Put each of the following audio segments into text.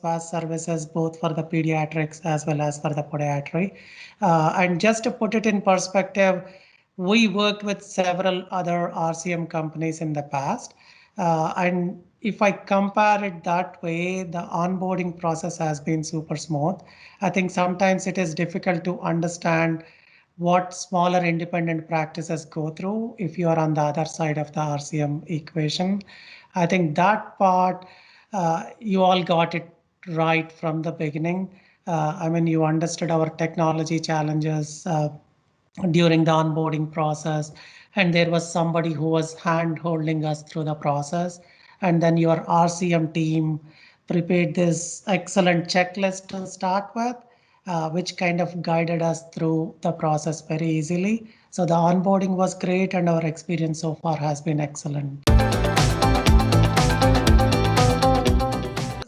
Svast services both for the pediatrics as well as for the podiatry. And just to put it in perspective, we worked with several other RCM companies in the past. And if I compare it that way, the onboarding process has been super smooth. I think sometimes it is difficult to understand what smaller independent practices go through if you are on the other side of the RCM equation. I think that part, you all got it right from the beginning. I mean, you understood our technology challenges during the onboarding process, and there was somebody who was hand holding us through the process. And then your RCM team prepared this excellent checklist to start with, which kind of guided us through the process very easily. So the onboarding was great and our experience so far has been excellent.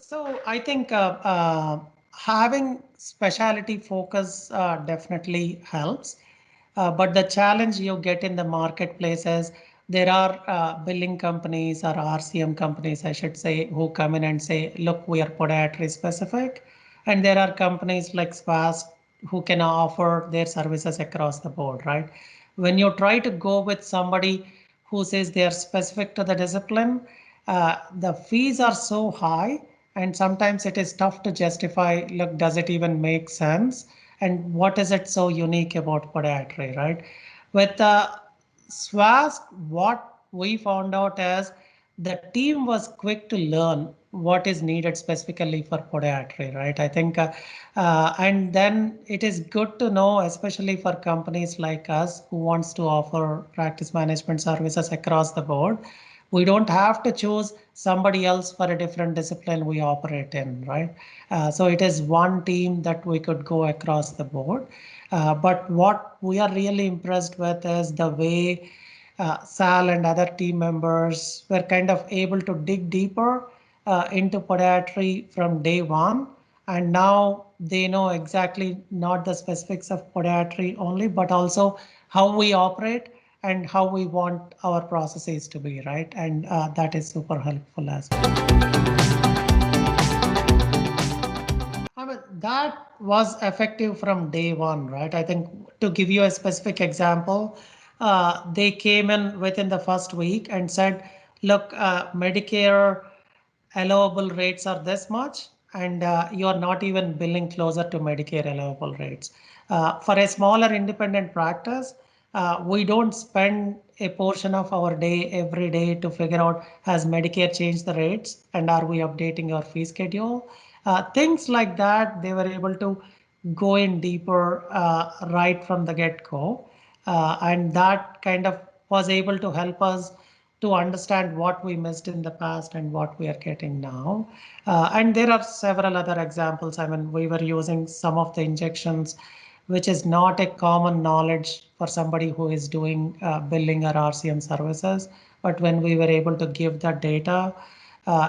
So I think having specialty focus definitely helps. But the challenge you get in the marketplace is there are billing companies or RCM companies, I should say, who come in and say, look, we are podiatry specific. And there are companies like Svast who can offer their services across the board, right? When you try to go with somebody who says they are specific to the discipline, the fees are so high, and sometimes it is tough to justify, look, does it even make sense? And what is it so unique about podiatry, right? With Swast, what we found out is the team was quick to learn what is needed specifically for podiatry, right? I think, and then it is good to know, especially for companies like us who wants to offer practice management services across the board. We don't have to choose somebody else for a different discipline we operate in, right? So it is one team that we could go across the board. But what we are really impressed with is the way Sal and other team members were kind of able to dig deeper into podiatry from day one. And now they know exactly not the specifics of podiatry only, but also how we operate and how we want our processes to be, right? And that is super helpful as well. I mean, that was effective from day one, right? I think to give you a specific example, they came in within the first week and said, look, Medicare allowable rates are this much, and you are not even billing closer to Medicare allowable rates. For a smaller independent practice, we don't spend a portion of our day every day to figure out has Medicare changed the rates and are we updating our fee schedule. Things like that, they were able to go in deeper right from the get-go. And that kind of was able to help us to understand what we missed in the past and what we are getting now. And there are several other examples. I mean, we were using some of the injections, which is not a common knowledge for somebody who is doing billing or RCM services. But when we were able to give that data,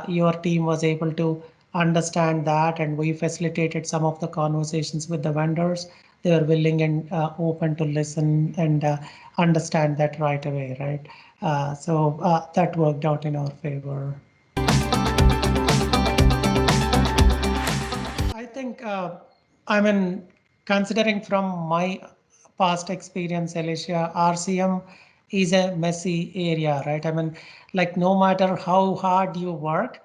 your team was able to understand that, and we facilitated some of the conversations with the vendors. They were willing and open to listen and understand that right away, right? So that worked out in our favor. I think, I mean, considering from my past experience, Alicia, RCM is a messy area, right? I mean, like no matter how hard you work,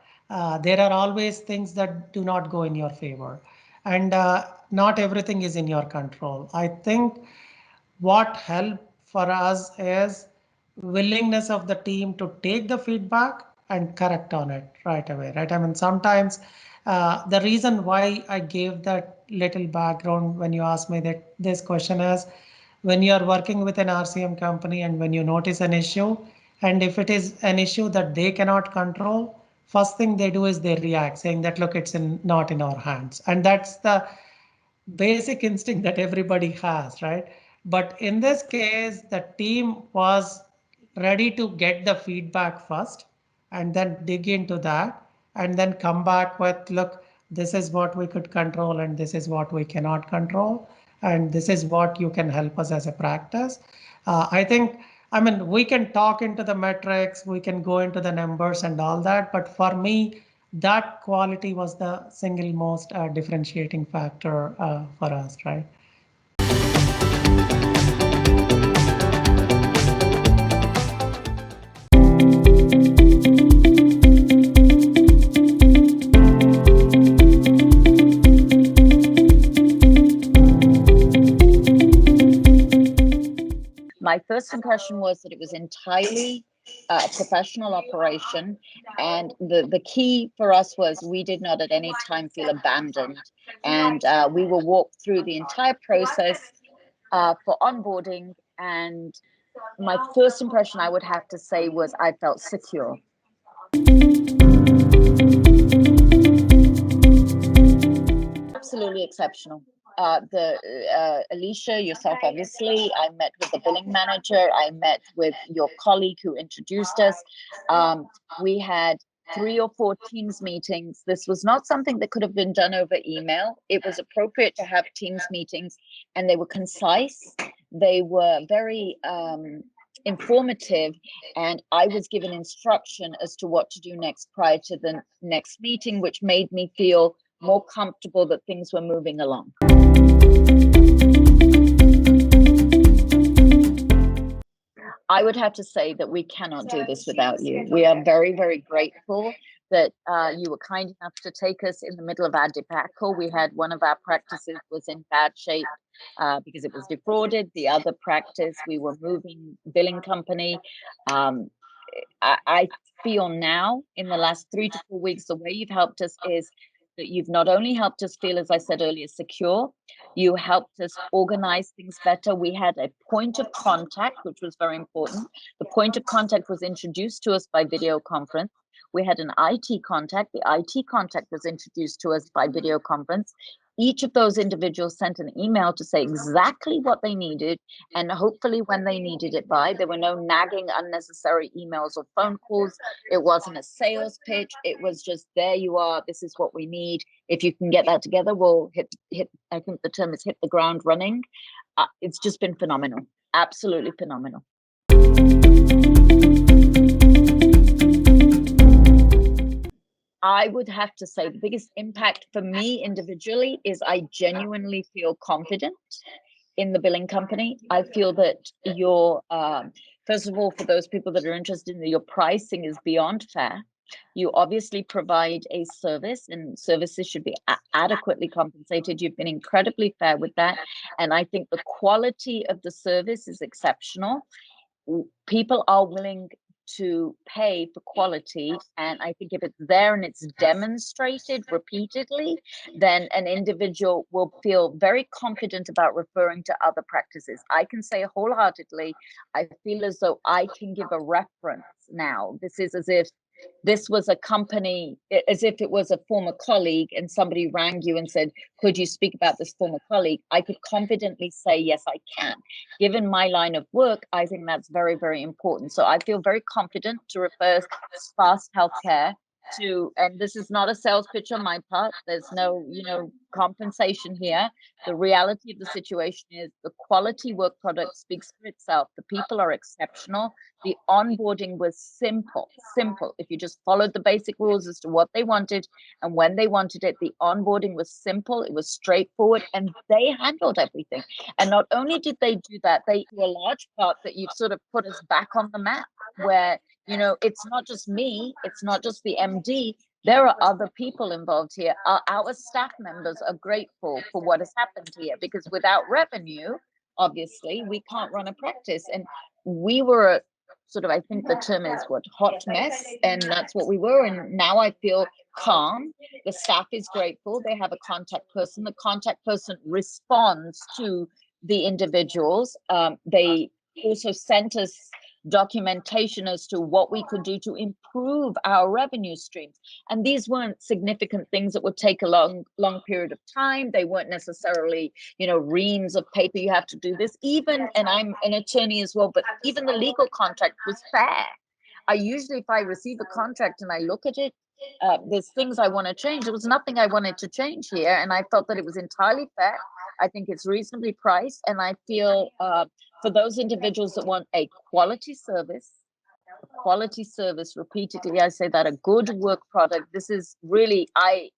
there are always things that do not go in your favor. And not everything is in your control. I think what helped for us is willingness of the team to take the feedback and correct on it right away, right? I mean, sometimes the reason why I gave that little background when you asked me that this question is when you are working with an RCM company and when you notice an issue, and if it is an issue that they cannot control, first thing they do is they react saying that, look, it's not in our hands. And that's the basic instinct that everybody has, right? But in this case, the team was ready to get the feedback first and then dig into that and then come back with, look, this is what we could control and this is what we cannot control. And this is what you can help us as a practice. I think, I mean, we can talk into the metrics, we can go into the numbers and all that. But for me, That quality was the single most differentiating factor for us, right? My first impression was that it was entirely a professional operation, and the key for us was we did not at any time feel abandoned, and we were walked through the entire process for onboarding. And my first impression, I would have to say, was I felt secure. Absolutely exceptional. The Alicia, yourself, obviously. I met with the billing manager. I met with your colleague who introduced us. We had 3 or 4 Teams meetings. This was not something that could have been done over email. It was appropriate to have Teams meetings, and they were concise. They were very informative, and I was given instruction as to what to do next prior to the next meeting, which made me feel more comfortable that things were moving along. I would have to say that we cannot do this without you. We are very, very grateful that you were kind enough to take us in the middle of our debacle. We had one of our practices was in bad shape because it was defrauded. The other practice, we were moving billing company. I feel now in the last 3 to 4 weeks, the way you've helped us is that you've not only helped us feel, as I said earlier, secure, you helped us organize things better. We had a point of contact, which was very important. The point of contact was introduced to us by video conference. We had an IT contact. The IT contact was introduced to us by video conference. Each of those individuals sent an email to say exactly what they needed, and hopefully when they needed it by. There were no nagging unnecessary emails or phone calls. It wasn't a sales pitch. It was just, there you are, this is what we need. If you can get that together, we'll hit I think the term is hit the ground running. It's just been phenomenal, absolutely phenomenal. I would have to say the biggest impact for me individually is I genuinely feel confident in the billing company. I feel that your, first of all, for those people that are interested in your pricing is beyond fair. You obviously provide a service, and services should be adequately compensated. You've been incredibly fair with that. And I think the quality of the service is exceptional. People are willing to pay for quality, and I think if it's there and it's demonstrated repeatedly, then an individual will feel very confident about referring to other practices. I can say wholeheartedly, I feel as though I can give a reference now. This is as if this was a company, as if it was a former colleague and somebody rang you and said, could you speak about this former colleague? I could confidently say, yes, I can. Given my line of work, I think that's very, very important. So I feel very confident to refer Svast Healthcare to, and this is not a sales pitch on my part. There's no, compensation here. The reality of the situation is the quality work product speaks for itself. The people are exceptional. The onboarding was simple. If you just followed the basic rules as to what they wanted and when they wanted it, the onboarding was simple, it was straightforward, and they handled everything. And not only did they do that, they, to a large part, that you've sort of put us back on the map where, it's not just me, it's not just the MD, there are other people involved here. Our staff members are grateful for what has happened here, because without revenue, obviously, we can't run a practice. And we were sort of, I think the term is what, hot mess, and that's what we were. And now I feel calm. The staff is grateful. They have a contact person. The contact person responds to the individuals. They also sent us documentation as to what we could do to improve our revenue streams. And these weren't significant things that would take a long period of time. They weren't necessarily, reams of paper, you have to do this. Even, and I'm an attorney as well, but even the legal contract was fair. I usually, if I receive a contract and I look at it, there's things I want to change. There was nothing I wanted to change here, and I felt that it was entirely fair. I think it's reasonably priced, and I feel for those individuals that want a quality service quality service repeatedly. I say that a good work product. This is really,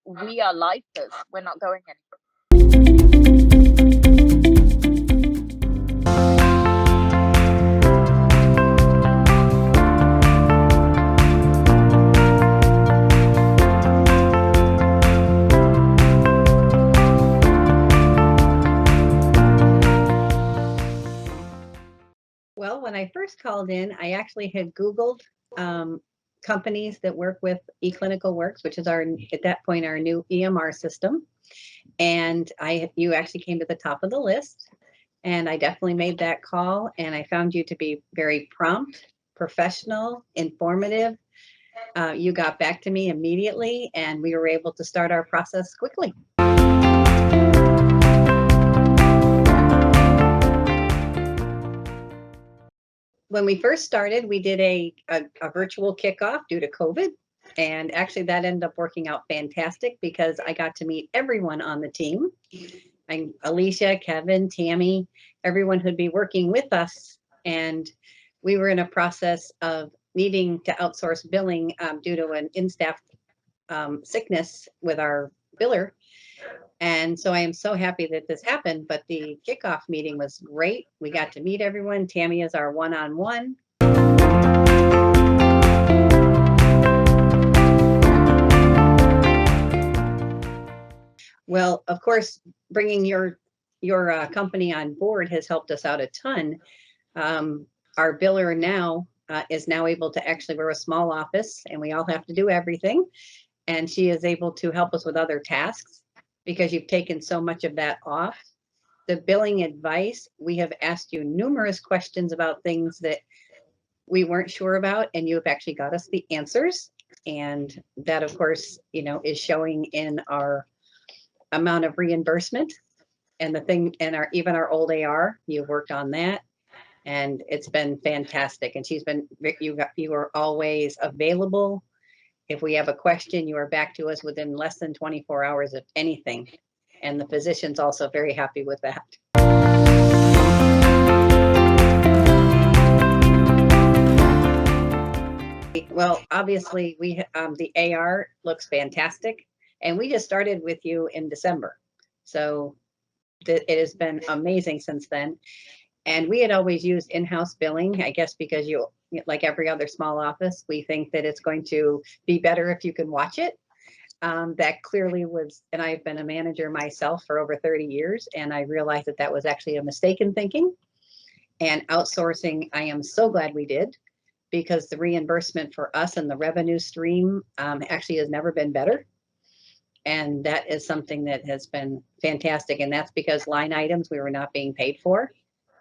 we are lifers. We're not going anywhere. Well, when I first called in, I actually had Googled companies that work with eClinicalWorks, which is at that point, our new EMR system. And you actually came to the top of the list. And I definitely made that call. And I found you to be very prompt, professional, informative. You got back to me immediately, and we were able to start our process quickly. When we first started, we did a virtual kickoff due to COVID. And actually that ended up working out fantastic because I got to meet everyone on the team. Alicia, Kevin, Tammy, everyone who'd be working with us. And we were in a process of needing to outsource billing due to an in-staff sickness with our biller. And so I am so happy that this happened, but the kickoff meeting was great. We got to meet everyone. Tammy is our one-on-one. Well, of course, bringing your company on board has helped us out a ton. Our biller now is now able to actually, we're a small office and we all have to do everything. And she is able to help us with other tasks because you've taken so much of that off. The billing advice, we have asked you numerous questions about things that we weren't sure about, and you have actually got us the answers. And that, of course, is showing in our amount of reimbursement and even our old AR. You've worked on that, and it's been fantastic. And you are always available. If we have a question, you are back to us within less than 24 hours of anything. And the physician's also very happy with that. Well, obviously the AR looks fantastic, and we just started with you in December. So it has been amazing since then. And we had always used in-house billing, I guess, because like every other small office, we think that it's going to be better if you can watch it. That clearly was, and I've been a manager myself for over 30 years, and I realized that was actually a mistaken thinking. And outsourcing, I am so glad we did, because the reimbursement for us and the revenue stream actually has never been better. And that is something that has been fantastic. And that's because line items we were not being paid for,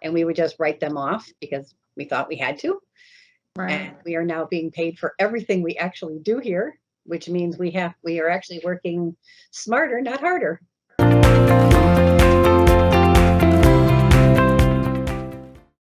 and we would just write them off because we thought we had to. Right. And we are now being paid for everything we actually do here, which means we are actually working smarter, not harder.